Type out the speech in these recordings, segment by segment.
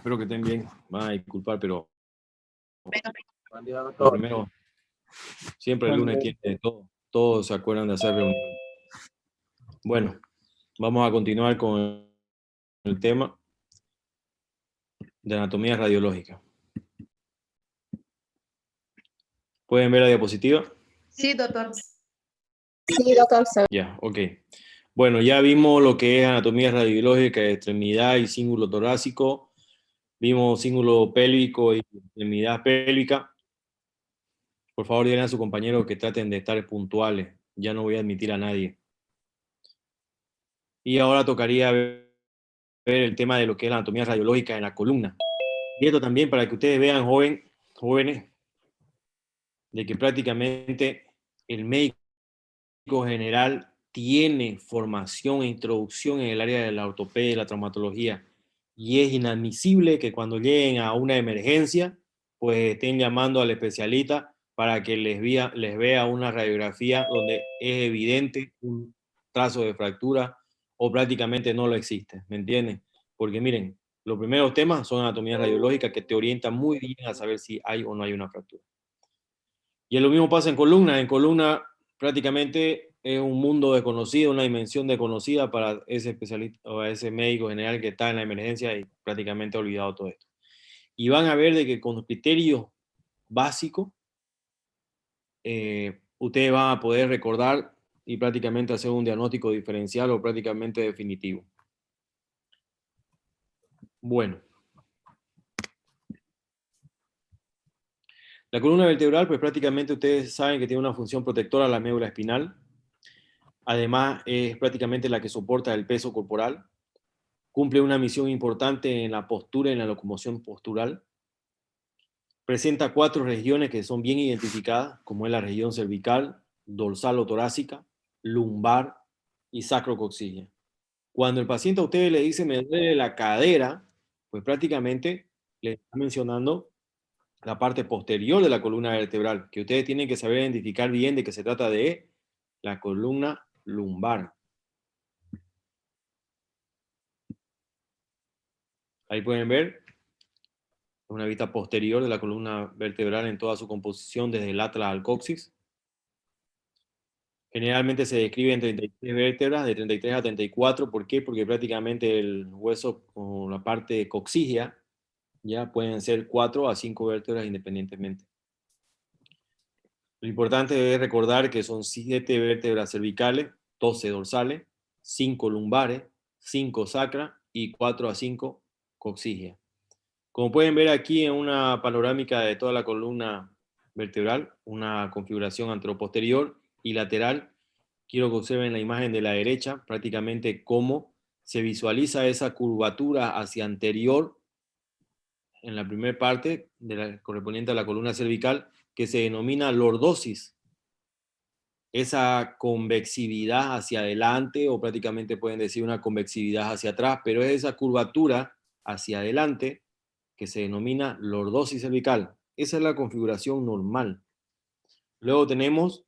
Espero que estén bien. Van a disculpar, pero lo primero, siempre el lunes tiene todo. Todos se acuerdan de hacer reunión. Bueno, vamos a continuar con el tema de anatomía radiológica. ¿Pueden ver la diapositiva? Sí, doctor. Sí, doctor. Ya, ok. Bueno, ya vimos lo que es anatomía radiológica de extremidad y cíngulo torácico. Vimos cíngulo pélvico y extremidad pélvica. Por favor, digan a sus compañeros que traten de estar puntuales. Ya no voy a admitir a nadie. Y ahora tocaría ver el tema de lo que es la anatomía radiológica en la columna. Y esto también para que ustedes vean, jóvenes, de que prácticamente el médico general tiene formación e introducción en el área de la ortopedia y la traumatología. Y es inadmisible que cuando lleguen a una emergencia, pues estén llamando al especialista para que les vea una radiografía donde es evidente un trazo de fractura o prácticamente no lo existe, ¿me entienden? Porque miren, los primeros temas son anatomía radiológica que te orientan muy bien a saber si hay o no hay una fractura. Y lo mismo pasa en columna. En columna prácticamente es un mundo desconocido, una dimensión desconocida para ese especialista o ese médico general que está en la emergencia y prácticamente ha olvidado todo esto. Y van a ver de que con criterios básicos ustedes van a poder recordar y prácticamente hacer un diagnóstico diferencial o prácticamente definitivo. Bueno. La columna vertebral, pues prácticamente ustedes saben que tiene una función protectora a la médula espinal. Además, es prácticamente la que soporta el peso corporal. Cumple una misión importante en la postura y en la locomoción postural. Presenta 4 regiones que son bien identificadas, como es la región cervical, dorsal o torácica, lumbar y sacrocoxígea. Cuando el paciente a ustedes le dice me duele la cadera, pues prácticamente le está mencionando la parte posterior de la columna vertebral, que ustedes tienen que saber identificar bien de que se trata de la columna lumbar. Ahí pueden ver una vista posterior de la columna vertebral en toda su composición desde el atlas al coxis. Generalmente se describen 33 vértebras, de 33 a 34. ¿Por qué? Porque prácticamente el hueso o la parte coxígea ya pueden ser 4 a 5 vértebras independientemente. Lo importante es recordar que son 7 vértebras cervicales, 12 dorsales, 5 lumbares, 5 sacra y 4 a 5 coxígea. Como pueden ver aquí en una panorámica de toda la columna vertebral, una configuración anteroposterior y lateral, quiero que observen la imagen de la derecha, prácticamente cómo se visualiza esa curvatura hacia anterior en la primera parte de la correspondiente a la columna cervical, que se denomina lordosis. Esa convexividad hacia adelante, o prácticamente pueden decir una convexividad hacia atrás, pero es esa curvatura hacia adelante que se denomina lordosis cervical. Esa es la configuración normal. Luego tenemos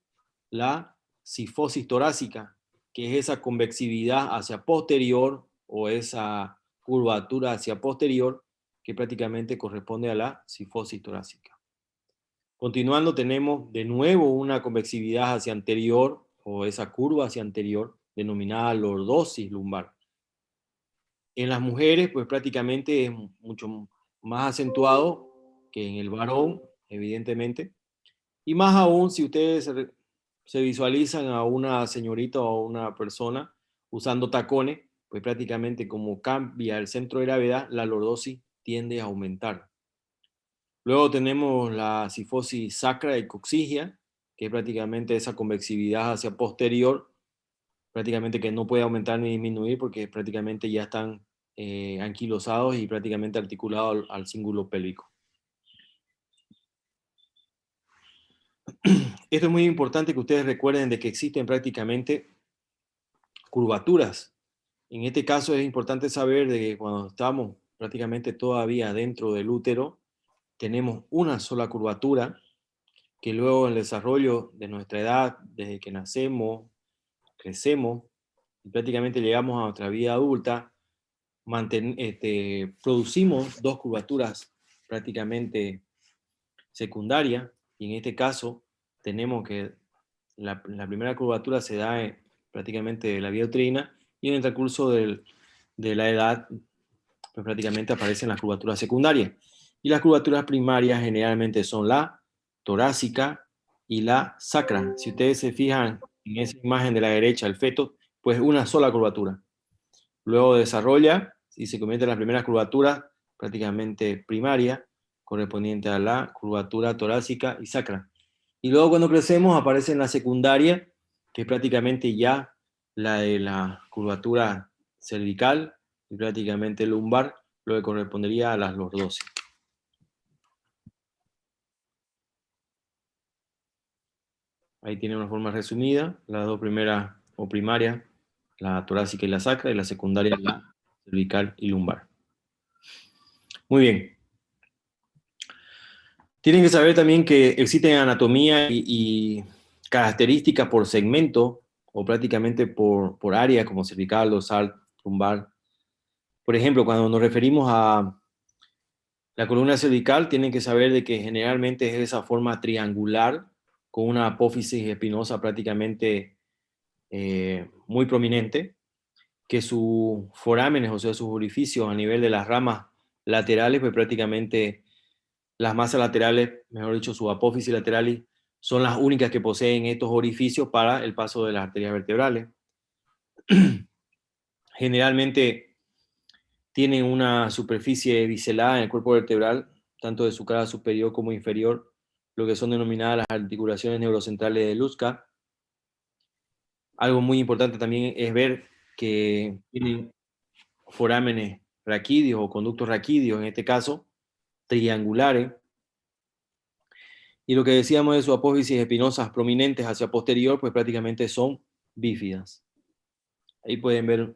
la cifosis torácica, que es esa convexividad hacia posterior o esa curvatura hacia posterior que prácticamente corresponde a la cifosis torácica. Continuando, tenemos de nuevo una convexividad hacia anterior o esa curva hacia anterior denominada lordosis lumbar. En las mujeres, pues prácticamente es mucho más acentuado que en el varón, evidentemente. Y más aún si ustedes se visualizan a una señorita o una persona usando tacones, pues prácticamente como cambia el centro de gravedad, la lordosis tiende a aumentar. Luego tenemos la cifosis sacra y coxígea, que es prácticamente esa convexividad hacia posterior, prácticamente que no puede aumentar ni disminuir porque prácticamente ya están anquilosados y prácticamente articulados al cíngulo pélvico. Esto es muy importante que ustedes recuerden de que existen prácticamente curvaturas. En este caso es importante saber de que cuando estamos prácticamente todavía dentro del útero, tenemos una sola curvatura que luego en el desarrollo de nuestra edad, desde que nacemos, crecemos y prácticamente llegamos a nuestra vida adulta, producimos dos curvaturas prácticamente secundarias, y en este caso tenemos que la primera curvatura se da prácticamente la vía uterina, y en el transcurso de la edad pues prácticamente aparecen las curvaturas secundarias. Y las curvaturas primarias generalmente son la torácica y la sacra. Si ustedes se fijan en esa imagen de la derecha, el feto, pues una sola curvatura. Luego desarrolla y se convierte en las primeras curvaturas prácticamente primarias, correspondiente a la curvatura torácica y sacra. Y luego cuando crecemos aparece en la secundaria, que es prácticamente ya la de la curvatura cervical y prácticamente lumbar, lo que correspondería a las lordosis. Ahí tiene una forma resumida, las dos primeras o primarias, la torácica y la sacra, y la secundaria la cervical y lumbar. Muy bien. Tienen que saber también que existen anatomía y características por segmento o prácticamente por área, como cervical, dorsal, lumbar. Por ejemplo, cuando nos referimos a la columna cervical, tienen que saber de que generalmente es esa forma triangular con una apófisis espinosa prácticamente muy prominente, que sus forámenes, o sea, sus orificios a nivel de las ramas laterales, pues prácticamente las masas laterales, mejor dicho, sus apófisis laterales, son las únicas que poseen estos orificios para el paso de las arterias vertebrales. Generalmente tienen una superficie biselada en el cuerpo vertebral, tanto de su cara superior como inferior, lo que son denominadas las articulaciones neurocentrales de Luska. Algo muy importante también es ver que tienen forámenes raquídeos o conductos raquídeos, en este caso, triangulares. Y lo que decíamos de sus apófisis espinosas prominentes hacia posterior, pues prácticamente son bífidas. Ahí pueden ver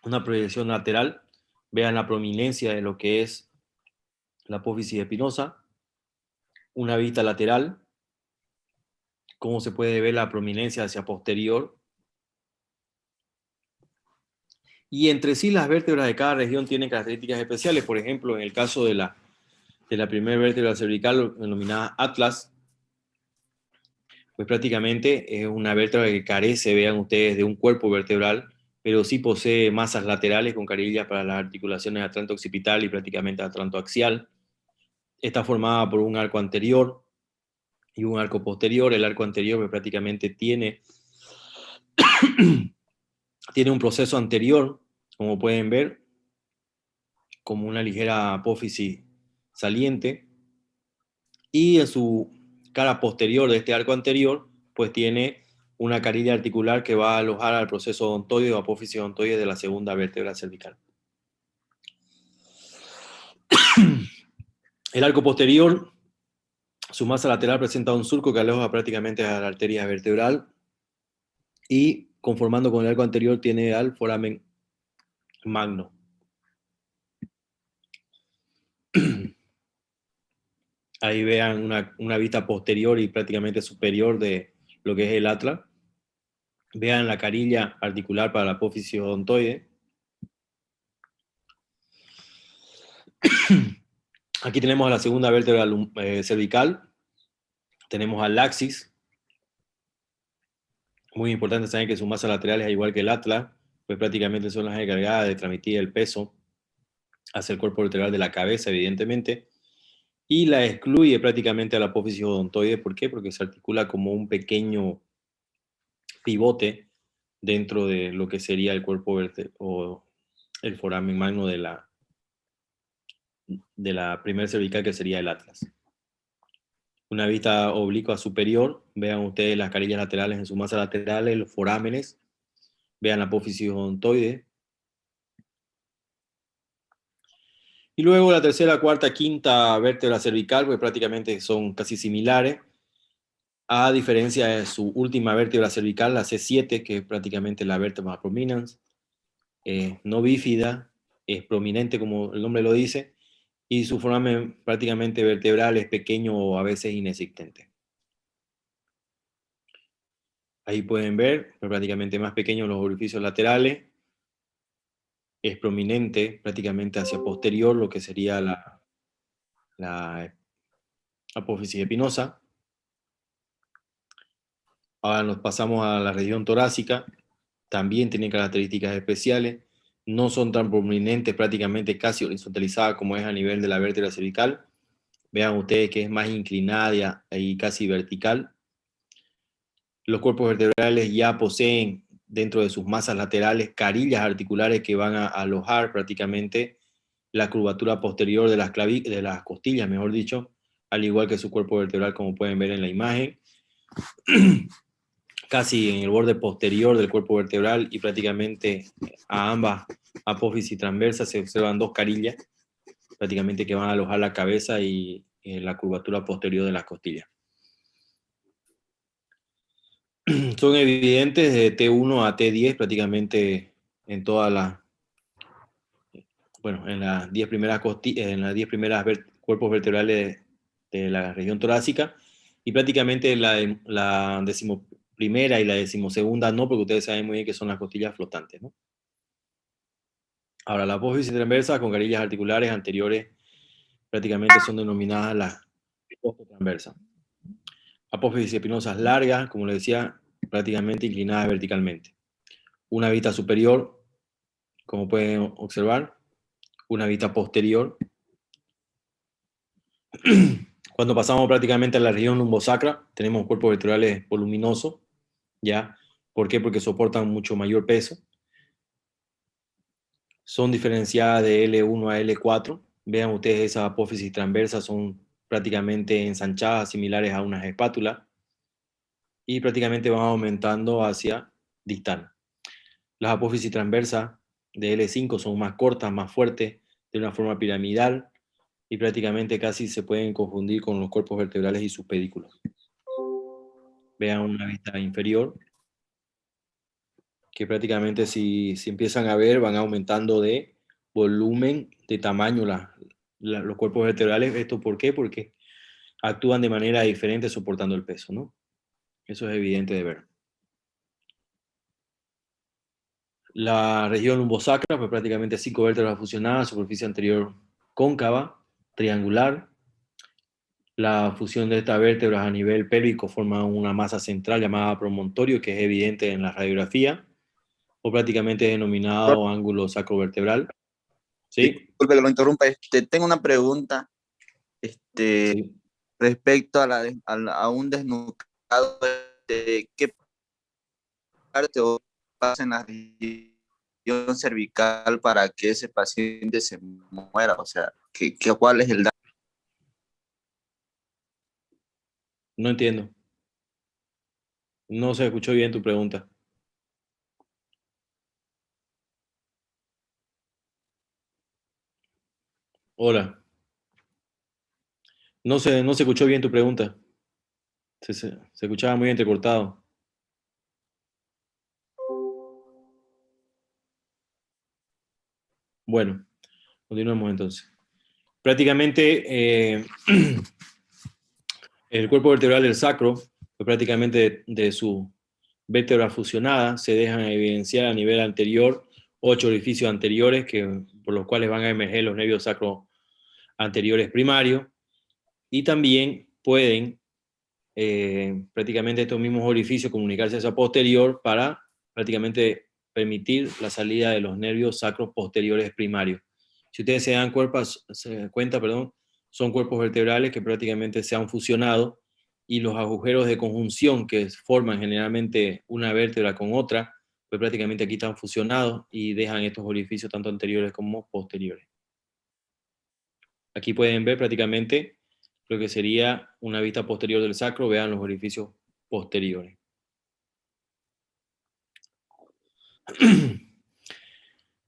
una proyección lateral. Vean la prominencia de lo que es la apófisis espinosa. Una vista lateral. Cómo se puede ver la prominencia hacia posterior. Y entre sí las vértebras de cada región tienen características especiales. Por ejemplo, en el caso de la primera vértebra cervical, denominada atlas, pues prácticamente es una vértebra que carece, vean ustedes, de un cuerpo vertebral, pero sí posee masas laterales con carillas para las articulaciones atlanto-occipital y prácticamente atlanto-axial. Está formada por un arco anterior y un arco posterior. El arco anterior pues, prácticamente tiene un proceso anterior, como pueden ver, como una ligera apófisis saliente, y en su cara posterior de este arco anterior, pues tiene una carilla articular que va a alojar al proceso odontoide o apófisis odontoide de la segunda vértebra cervical. El arco posterior, su masa lateral presenta un surco que aloja prácticamente a la arteria vertebral, y conformando con el arco anterior tiene al foramen magno. Ahí vean una vista posterior y prácticamente superior de lo que es el atlas. Vean la carilla articular para la apófisis odontoide. Aquí tenemos a la segunda vértebra cervical. Tenemos al axis. Muy importante saber que sus masas laterales, igual que el atlas, pues prácticamente son las encargadas de transmitir el peso hacia el cuerpo vertebral de la cabeza, evidentemente, y la excluye prácticamente a la apófisis odontoide. ¿Por qué? Porque se articula como un pequeño pivote dentro de lo que sería el cuerpo vertebral o el foramen magno de la primer cervical, que sería el atlas. Una vista oblicua superior, vean ustedes las carillas laterales en sus masas laterales, los forámenes, vean la apófisis odontoide. Y luego la tercera, cuarta, quinta vértebra cervical, pues prácticamente son casi similares, a diferencia de su última vértebra cervical, la C7, que es prácticamente la vértebra prominens, no bífida, es prominente como el nombre lo dice, y su foramen prácticamente vertebral es pequeño o a veces inexistente. Ahí pueden ver prácticamente más pequeños los orificios laterales, es prominente prácticamente hacia posterior, lo que sería la apófisis espinosa. Ahora nos pasamos a la región torácica, también tienen características especiales, no son tan prominentes, prácticamente casi horizontalizadas como es a nivel de la vértebra cervical. Vean ustedes que es más inclinada y casi vertical. Los cuerpos vertebrales ya poseen dentro de sus masas laterales carillas articulares que van a alojar prácticamente la curvatura posterior de las costillas, mejor dicho, al igual que su cuerpo vertebral, como pueden ver en la imagen. Casi en el borde posterior del cuerpo vertebral y prácticamente a ambas apófisis transversas se observan dos carillas, prácticamente que van a alojar la cabeza y la curvatura posterior de las costillas. Son evidentes de T1 a T10 prácticamente en todas las, bueno, en las 10 primeras cuerpos vertebrales de la región torácica, y prácticamente la decimoprimera y la decimosegunda no, porque ustedes saben muy bien que son las costillas flotantes, ¿no? Ahora, la apófisis transversa con carillas articulares anteriores prácticamente son denominadas las transversas. Apófisis espinosas largas, como les decía, prácticamente inclinadas verticalmente. Una vista superior, como pueden observar, una vista posterior. Cuando pasamos prácticamente a la región lumbosacra, tenemos cuerpos vertebrales voluminosos, ¿ya? ¿Por qué? Porque soportan mucho mayor peso. Son diferenciadas de L1 a L4. Vean ustedes, esas apófisis transversas son prácticamente ensanchadas, similares a unas espátulas, y prácticamente van aumentando hacia distal. Las apófisis transversas de L5 son más cortas, más fuertes, de una forma piramidal, y prácticamente casi se pueden confundir con los cuerpos vertebrales y sus pedículos. Vean una vista inferior, que prácticamente si empiezan a ver, van aumentando de volumen, de tamaño los cuerpos vertebrales. ¿Esto por qué? Porque actúan de manera diferente soportando el peso, ¿no? Eso es evidente de ver. La región lumbosacra, pues prácticamente 5 vértebras fusionadas, superficie anterior cóncava, triangular. La fusión de estas vértebras a nivel pélvico forma una masa central llamada promontorio, que es evidente en la radiografía, o prácticamente denominado ángulo sacrovertebral. ¿Sí? Disculpe que lo interrumpa. Tengo una pregunta Sí. respecto a un desnucado. ¿De qué parte o pasa en la región cervical para que ese paciente se muera? O sea, ¿cuál es el daño? No entiendo. No se escuchó bien tu pregunta. Hola. No se escuchó bien tu pregunta. Se escuchaba muy entrecortado. Bueno, continuemos entonces. Prácticamente el cuerpo vertebral del sacro, pues prácticamente de su vértebra fusionada, se dejan evidenciar a nivel anterior 8 orificios anteriores por los cuales van a emerger los nervios sacro anteriores primarios, y también pueden prácticamente estos mismos orificios comunicarse hacia posterior para prácticamente permitir la salida de los nervios sacros posteriores primarios. Si ustedes se dan cuenta, son cuerpos vertebrales que prácticamente se han fusionado, y los agujeros de conjunción que forman generalmente una vértebra con otra, pues prácticamente aquí están fusionados y dejan estos orificios tanto anteriores como posteriores. Aquí pueden ver prácticamente lo que sería una vista posterior del sacro. Vean los orificios posteriores.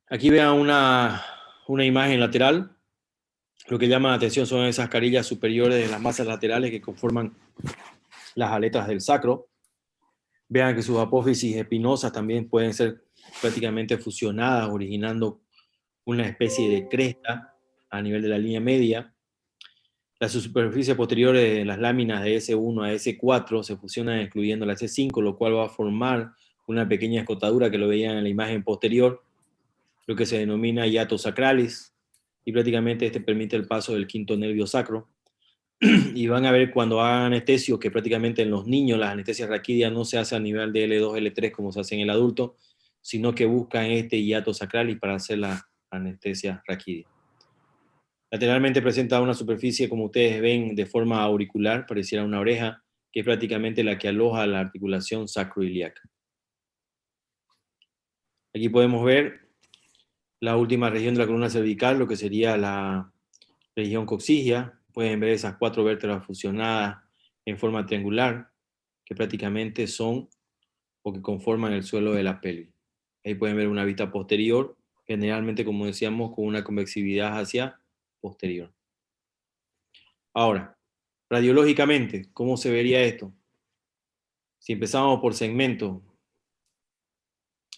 Aquí vean una imagen lateral. Lo que llama la atención son esas carillas superiores de las masas laterales que conforman las aletas del sacro. Vean que sus apófisis espinosas también pueden ser prácticamente fusionadas, originando una especie de cresta a nivel de la línea media. Las superficies posteriores de las láminas de S1 a S4 se fusionan excluyendo la S5, lo cual va a formar una pequeña escotadura que lo veían en la imagen posterior. lo que se denomina hiatus sacralis, y prácticamente este permite el paso del quinto nervio sacro. Y van a ver cuando hagan anestesio que prácticamente en los niños las anestesias raquídeas no se hace a nivel de L2, L3 como se hace en el adulto, sino que buscan este hiatus sacralis para hacer la anestesia raquídea. Lateralmente presenta una superficie, como ustedes ven, de forma auricular, pareciera una oreja, que es prácticamente la que aloja la articulación sacroiliaca. Aquí podemos ver la última región de la columna cervical, lo que sería la región coxígea. Pueden ver esas 4 vértebras fusionadas en forma triangular, que prácticamente son o que conforman el suelo de la pelvis. Ahí pueden ver una vista posterior, generalmente, como decíamos, con una convexividad hacia posterior. Ahora, radiológicamente, ¿cómo se vería esto? Si empezamos por segmento,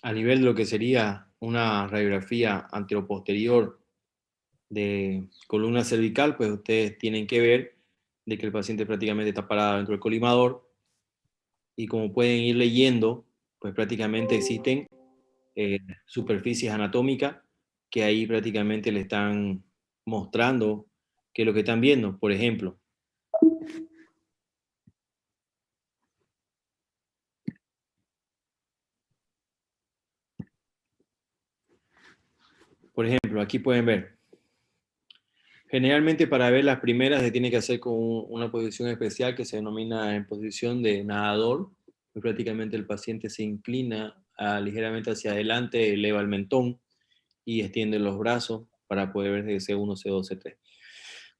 a nivel de lo que sería una radiografía anteroposterior de columna cervical, pues ustedes tienen que ver de que el paciente prácticamente está parado dentro del colimador, y como pueden ir leyendo, pues prácticamente existen superficies anatómicas que ahí prácticamente le están mostrando qué es lo que están viendo. Por ejemplo, aquí pueden ver. Generalmente para ver las primeras se tiene que hacer con una posición especial que se denomina en posición de nadador. Pues prácticamente el paciente se inclina ligeramente hacia adelante, eleva el mentón y extiende los brazos para poder ver de C1, C2, C3.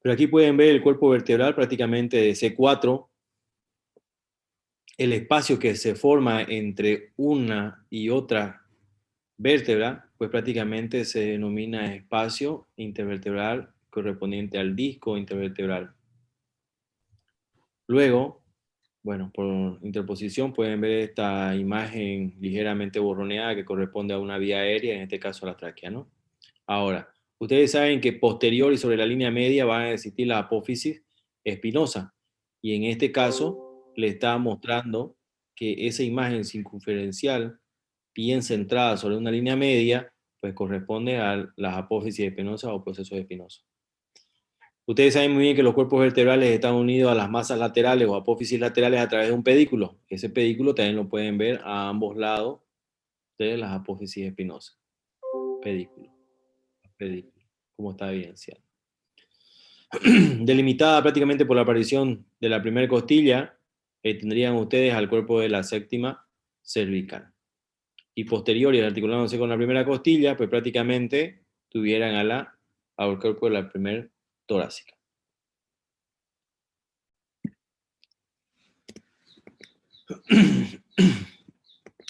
Pero aquí pueden ver el cuerpo vertebral prácticamente de C4, el espacio que se forma entre una y otra vértebra, pues prácticamente se denomina espacio intervertebral correspondiente al disco intervertebral. Luego, bueno, por interposición pueden ver esta imagen ligeramente borroneada que corresponde a una vía aérea, en este caso a la tráquea, ¿no? Ahora, ustedes saben que posterior y sobre la línea media van a existir la apófisis espinosa, y en este caso le está mostrando que esa imagen circunferencial bien centrada sobre una línea media, pues corresponde a las apófisis espinosas o procesos espinosos. Ustedes saben muy bien que los cuerpos vertebrales están unidos a las masas laterales o apófisis laterales a través de un pedículo. Ese pedículo también lo pueden ver a ambos lados de las apófisis espinosas. Pedículo, como está evidenciado. Delimitada prácticamente por la aparición de la primera costilla, tendrían ustedes al cuerpo de la séptima cervical. Y posterior y articulándose con la primera costilla, pues prácticamente tuvieran al cuerpo de la primera torácica.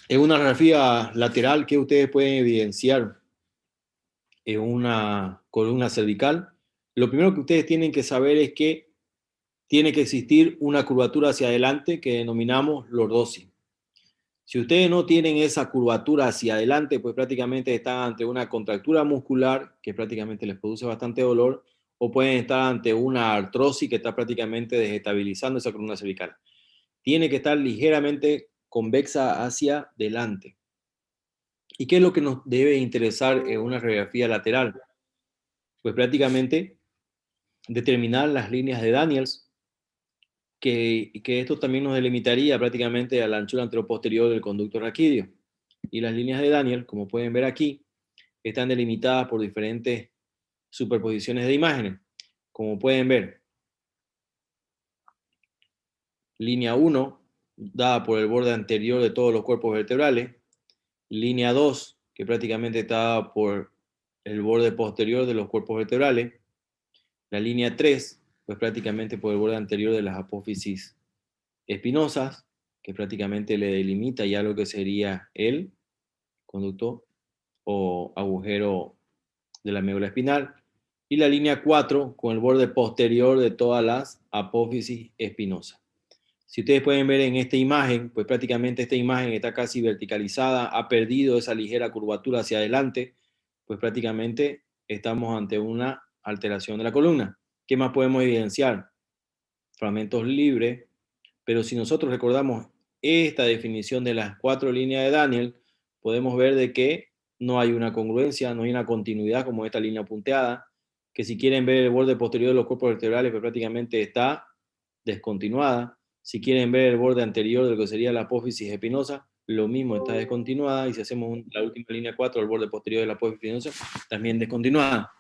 En una radiografía lateral que ustedes pueden evidenciar en una columna cervical, lo primero que ustedes tienen que saber es que tiene que existir una curvatura hacia adelante que denominamos lordosis. Si ustedes no tienen esa curvatura hacia adelante, pues prácticamente están ante una contractura muscular que prácticamente les produce bastante dolor, o pueden estar ante una artrosis que está prácticamente desestabilizando esa columna cervical. Tiene que estar ligeramente convexa hacia adelante. ¿Y qué es lo que nos debe interesar en una radiografía lateral? Pues prácticamente determinar las líneas de Daniels, que esto también nos delimitaría prácticamente a la anchura anteroposterior del conducto raquídeo. Y las líneas de Daniel, como pueden ver aquí, están delimitadas por diferentes superposiciones de imágenes. Como pueden ver, línea 1, dada por el borde anterior de todos los cuerpos vertebrales. Línea 2, que prácticamente está dada por el borde posterior de los cuerpos vertebrales. La línea 3, pues prácticamente por el borde anterior de las apófisis espinosas, que prácticamente le delimita ya lo que sería el conducto o agujero de la médula espinal. Y la línea 4 con el borde posterior de todas las apófisis espinosas. Si ustedes pueden ver en esta imagen, pues prácticamente esta imagen está casi verticalizada, ha perdido esa ligera curvatura hacia adelante, pues prácticamente estamos ante una alteración de la columna. ¿Qué más podemos evidenciar? Fragmentos libres, pero si nosotros recordamos esta definición de las 4 líneas de Daniel, podemos ver de que no hay una congruencia, no hay una continuidad como esta línea punteada, que si quieren ver el borde posterior de los cuerpos vertebrales, pues prácticamente está descontinuada. Si quieren ver el borde anterior de lo que sería la apófisis espinosa, lo mismo, está descontinuada. Y si hacemos la última línea 4, el borde posterior de la apófisis espinosa, también descontinuada.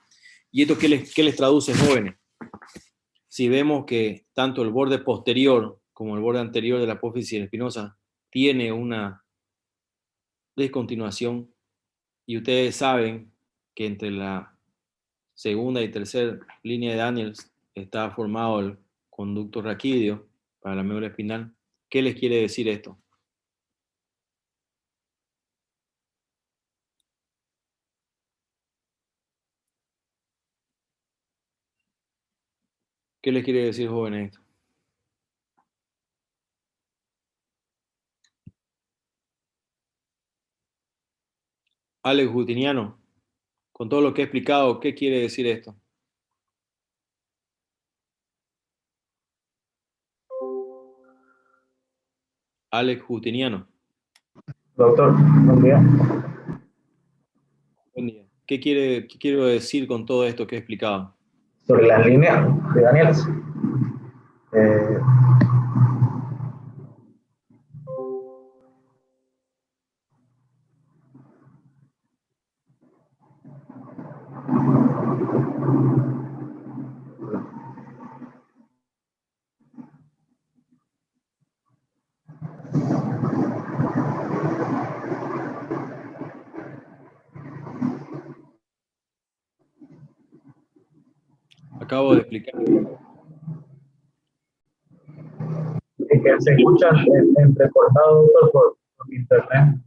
¿Y esto qué les traduce, jóvenes? Si vemos que tanto el borde posterior como el borde anterior de la apófisis espinosa tiene una descontinuación, y ustedes saben que entre la segunda y tercera línea de Daniels está formado el conducto raquídeo para la médula espinal, ¿qué les quiere decir esto? ¿Qué les quiere decir, jóvenes, esto? Alex Justiniano, con todo lo que he explicado, ¿qué quiere decir esto? Alex Justiniano. Doctor, buen día. Buen día. ¿Qué quiero decir con todo esto que he explicado? Sobre las líneas de Daniels. Eh, Acabo de explicar. y que se escuchan entrecortados, doctor, por internet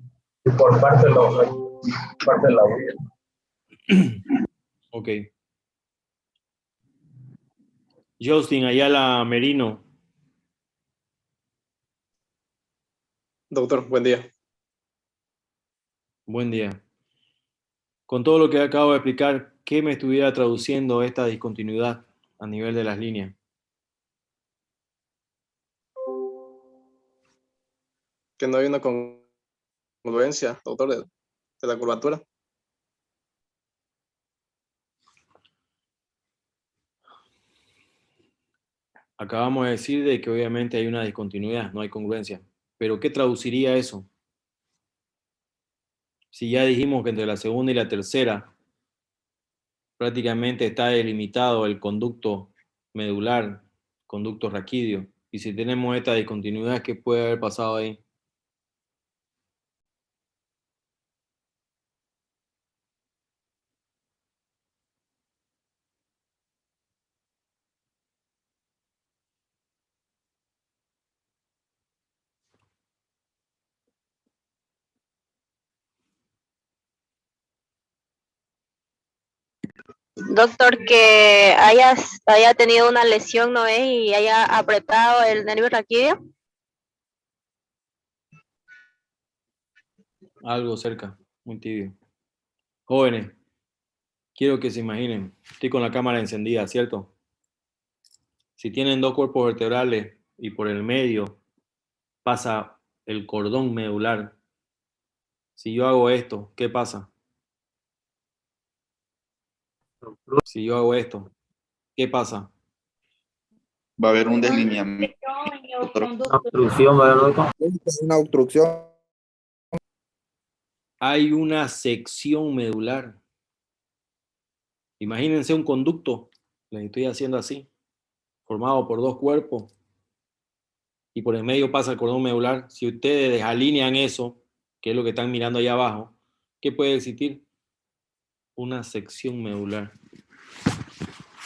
y por parte de la audiencia. Ok. Justin Ayala Merino. Doctor, buen día. Buen día. Con todo lo que acabo de explicar, ¿qué me estuviera traduciendo esta discontinuidad a nivel de las líneas? Que no hay una congruencia, doctor, de la curvatura. Acabamos de decir de que obviamente hay una discontinuidad, no hay congruencia. Pero ¿qué traduciría eso? Si ya dijimos que entre la segunda y la tercera prácticamente está delimitado el conducto medular, conducto raquídeo, y si tenemos esta discontinuidad, ¿qué puede haber pasado ahí? Doctor, que haya tenido una lesión, ¿no es? Y haya apretado el nervio raquídeo. Algo cerca, muy tibio. Jóvenes, quiero que se imaginen, estoy con la cámara encendida, ¿cierto? Si tienen dos cuerpos vertebrales y por el medio pasa el cordón medular, si yo hago esto, ¿qué pasa? Si yo hago esto, ¿qué pasa? Va a haber un deslineamiento. Una obstrucción, ¿verdad? Una obstrucción. Hay una sección medular. Imagínense un conducto, les estoy haciendo así, formado por dos cuerpos y por el medio pasa el cordón medular. Si ustedes desalinean eso, que es lo que están mirando allá abajo, ¿qué puede existir? Una sección medular.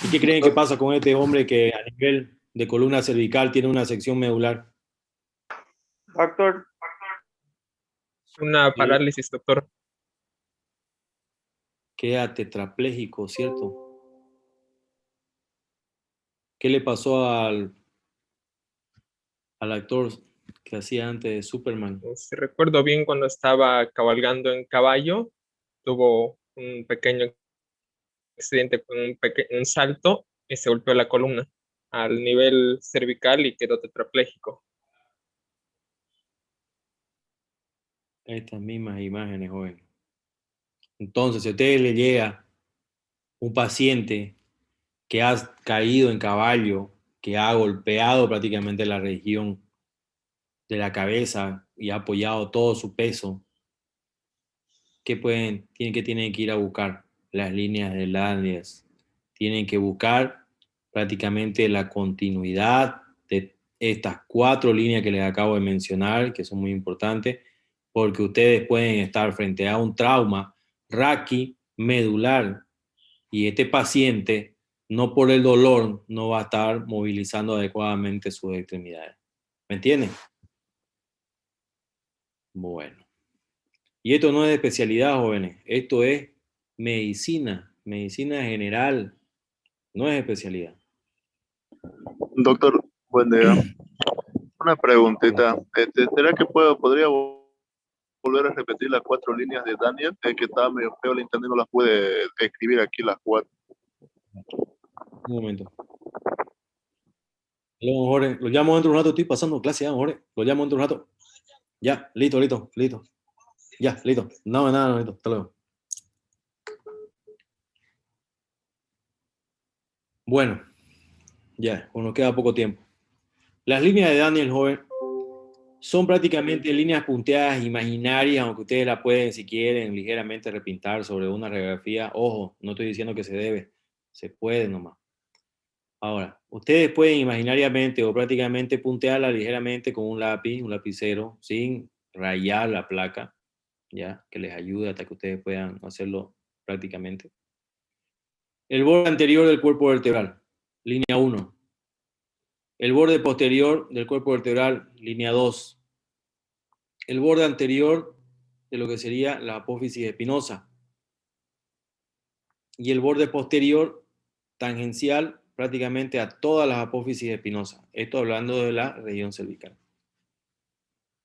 ¿Y qué creen que pasa con este hombre que a nivel de columna cervical tiene una sección medular? Doctor, una parálisis, doctor. Queda tetrapléjico, ¿cierto? ¿Qué le pasó al actor que hacía antes de Superman? Si recuerdo bien, cuando estaba cabalgando en caballo, tuvo un pequeño accidente con un salto y se golpeó la columna al nivel cervical y quedó tetrapléjico. Estas mismas imágenes, joven. Entonces, si a usted le llega un paciente que ha caído en caballo, que ha golpeado prácticamente la región de la cabeza y ha apoyado todo su peso, tienen que ir a buscar las líneas de Daniels. Tienen que buscar prácticamente la continuidad de estas 4 líneas que les acabo de mencionar, que son muy importantes, porque ustedes pueden estar frente a un trauma raquimedular y este paciente, no por el dolor, no va a estar movilizando adecuadamente sus extremidades. ¿Me entienden? Bueno. Y esto no es de especialidad, jóvenes. Esto es medicina general. No es especialidad. Doctor, buen día. Una preguntita. ¿Será que podría volver a repetir las 4 líneas de Daniel? Es que estaba medio feo el internet, no las pude escribir aquí las 4. Un momento. Jorge, lo llamo dentro de un rato. Estoy pasando clase ya, Jorge. Lo llamo dentro de un rato. Ya, listo. Ya, listo. Nada, listo. Hasta luego. Bueno, ya, nos queda poco tiempo. Las líneas de Daniel, joven, son prácticamente líneas punteadas imaginarias, aunque ustedes la pueden, si quieren, ligeramente repintar sobre una radiografía. Ojo, no estoy diciendo que se debe, se puede nomás. Ahora, ustedes pueden imaginariamente o prácticamente puntearla ligeramente con un lapicero, sin rayar la placa, ya, que les ayude hasta que ustedes puedan hacerlo prácticamente. El borde anterior del cuerpo vertebral, línea 1. El borde posterior del cuerpo vertebral, línea 2. El borde anterior de lo que sería la apófisis espinosa. Y el borde posterior tangencial prácticamente a todas las apófisis espinosas. Esto hablando de la región cervical.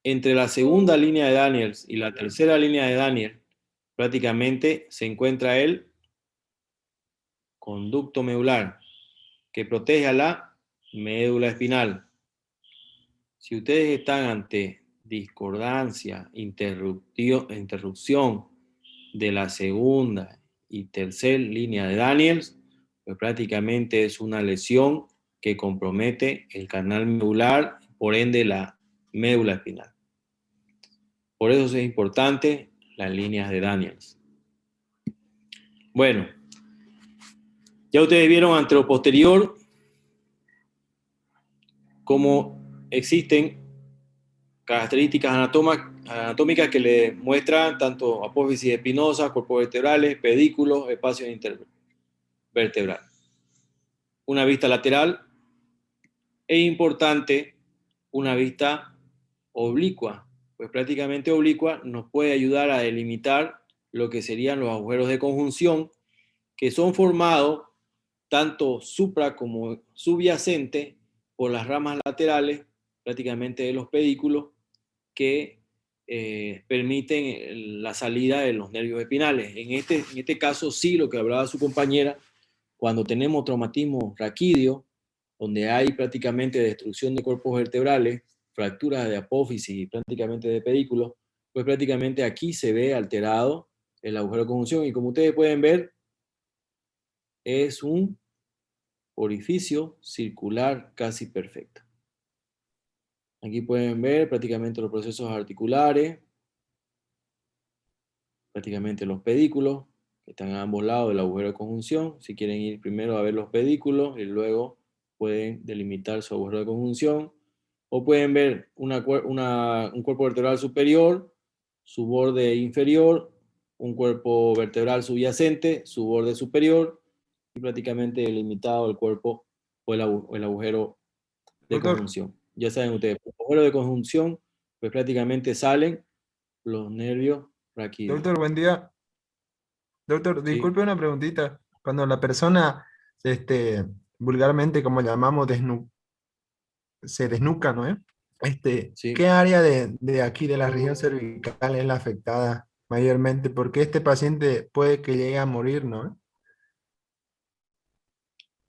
Entre la segunda línea de Daniels y la tercera línea de Daniel, prácticamente se encuentra el conducto medular, que protege a la médula espinal. Si ustedes están ante discordancia, interrupción de la segunda y tercera línea de Daniels, pues prácticamente es una lesión que compromete el canal medular, por ende la médula espinal. Por eso es importante las líneas de Daniels. Bueno, ya ustedes vieron anteroposterior cómo existen características anatómicas que le muestran tanto apófisis espinosa, cuerpos vertebrales, pedículos, espacios intervertebrales. Una vista lateral es importante, una vista oblicua, pues prácticamente oblicua nos puede ayudar a delimitar lo que serían los agujeros de conjunción, que son formados tanto supra como subyacente por las ramas laterales prácticamente de los pedículos que permiten la salida de los nervios espinales. En este caso sí, lo que hablaba su compañera, cuando tenemos traumatismo raquídeo, donde hay prácticamente destrucción de cuerpos vertebrales, fracturas de apófisis y prácticamente de pedículos, pues prácticamente aquí se ve alterado el agujero de conjunción y como ustedes pueden ver, es un orificio circular casi perfecto. Aquí pueden ver prácticamente los procesos articulares, prácticamente los pedículos, que están a ambos lados del agujero de conjunción. Si quieren ir primero a ver los pedículos y luego pueden delimitar su agujero de conjunción. O pueden ver un cuerpo vertebral superior, su borde inferior, un cuerpo vertebral subyacente, su borde superior, y prácticamente delimitado el cuerpo o el agujero de conjunción. Ya saben ustedes, por el agujero de conjunción, pues prácticamente salen los nervios raquídeos. Doctor, buen día. Doctor, Sí. disculpe una preguntita. Cuando la persona, vulgarmente, como llamamos, se desnuca, ¿no? Sí. ¿Qué área de aquí, de la región cervical, es la afectada mayormente? Porque este paciente puede que llegue a morir, ¿no?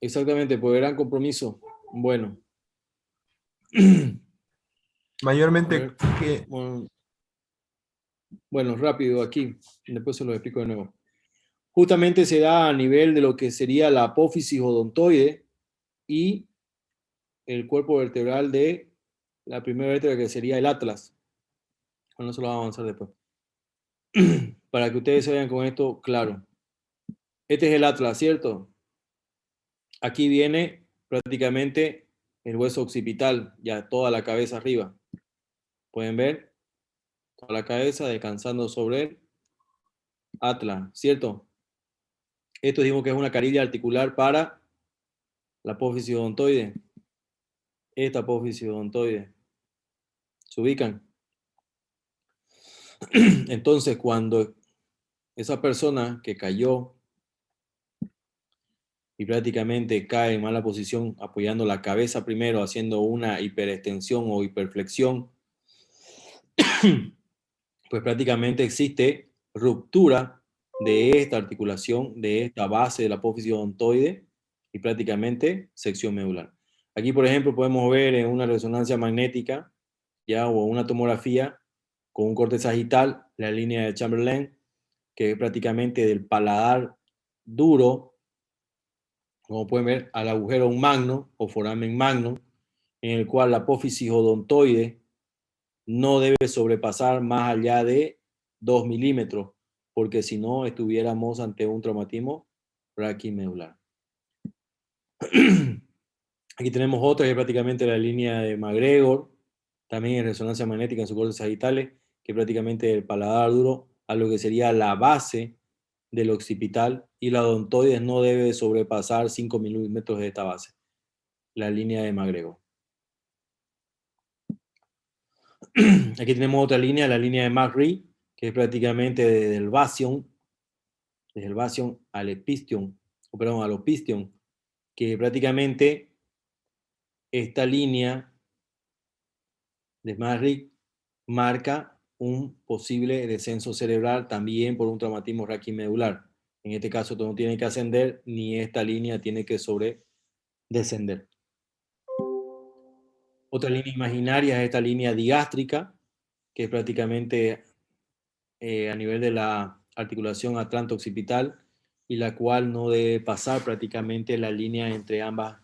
Exactamente, por gran compromiso. Bueno. Mayormente, ¿qué? Bueno, Bueno, rápido aquí, después se lo explico de nuevo. Justamente se da a nivel de lo que sería la apófisis odontoide y el cuerpo vertebral de la primera vértebra, que sería el atlas. Bueno, eso lo vamos a avanzar después. Para que ustedes se vayan con esto claro. Este es el atlas, ¿cierto? Aquí viene prácticamente el hueso occipital, ya toda la cabeza arriba. Pueden ver toda la cabeza descansando sobre el atlas, ¿cierto? Esto dijimos que es una carilla articular para la apófisis odontoide. Esta apófisis odontoide. ¿Se ubican? Entonces, cuando esa persona que cayó y prácticamente cae en mala posición, apoyando la cabeza primero, haciendo una hiperextensión o hiperflexión, pues prácticamente existe ruptura de esta articulación, de esta base de la apófisis odontoide y prácticamente sección medular. Aquí, por ejemplo, podemos ver en una resonancia magnética, ya, o una tomografía con un corte sagital, la línea de Chamberlain, que es prácticamente del paladar duro, como pueden ver, al agujero magno o foramen magno, en el cual la apófisis odontoide no debe sobrepasar más allá de 2 milímetros, porque si no estuviéramos ante un traumatismo braquimedular. Aquí tenemos otra que es prácticamente la línea de McGregor, también en resonancia magnética en sus cortes sagitales, que es prácticamente el paladar duro a lo que sería la base del occipital, y la odontoides no debe sobrepasar 5 milímetros de esta base, la línea de McGregor. Aquí tenemos otra línea, la línea de McRae, que es prácticamente desde el bastion al epistion, perdón, al opistion, que prácticamente esta línea de McRae marca un posible descenso cerebral también por un traumatismo raquimedular. En este caso no tiene que ascender, ni esta línea tiene que descender. Otra línea imaginaria es esta línea digástrica, que es prácticamente a nivel de la articulación atlanto-occipital, y la cual no debe pasar prácticamente la línea entre ambas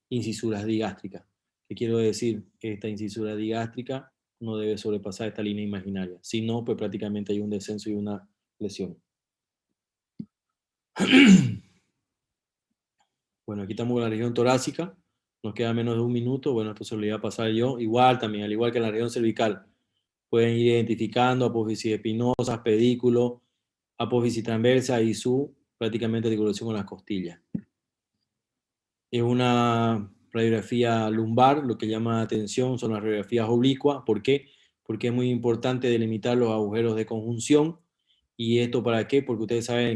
incisuras digástricas. ¿Qué quiero decir? Esta incisura digástrica no debe sobrepasar esta línea imaginaria. Si no, pues prácticamente hay un descenso y una lesión. Bueno, aquí estamos en la región torácica. Nos queda menos de un minuto. Bueno, esto se lo voy a pasar yo. Igual también, al igual que en la región cervical. Pueden ir identificando apófisis espinosas, pedículo, apófisis transversa y su prácticamente articulación con las costillas. Es una radiografía lumbar, lo que llama la atención son las radiografías oblicuas. ¿Por qué? Porque es muy importante delimitar los agujeros de conjunción. ¿Y esto para qué? Porque ustedes saben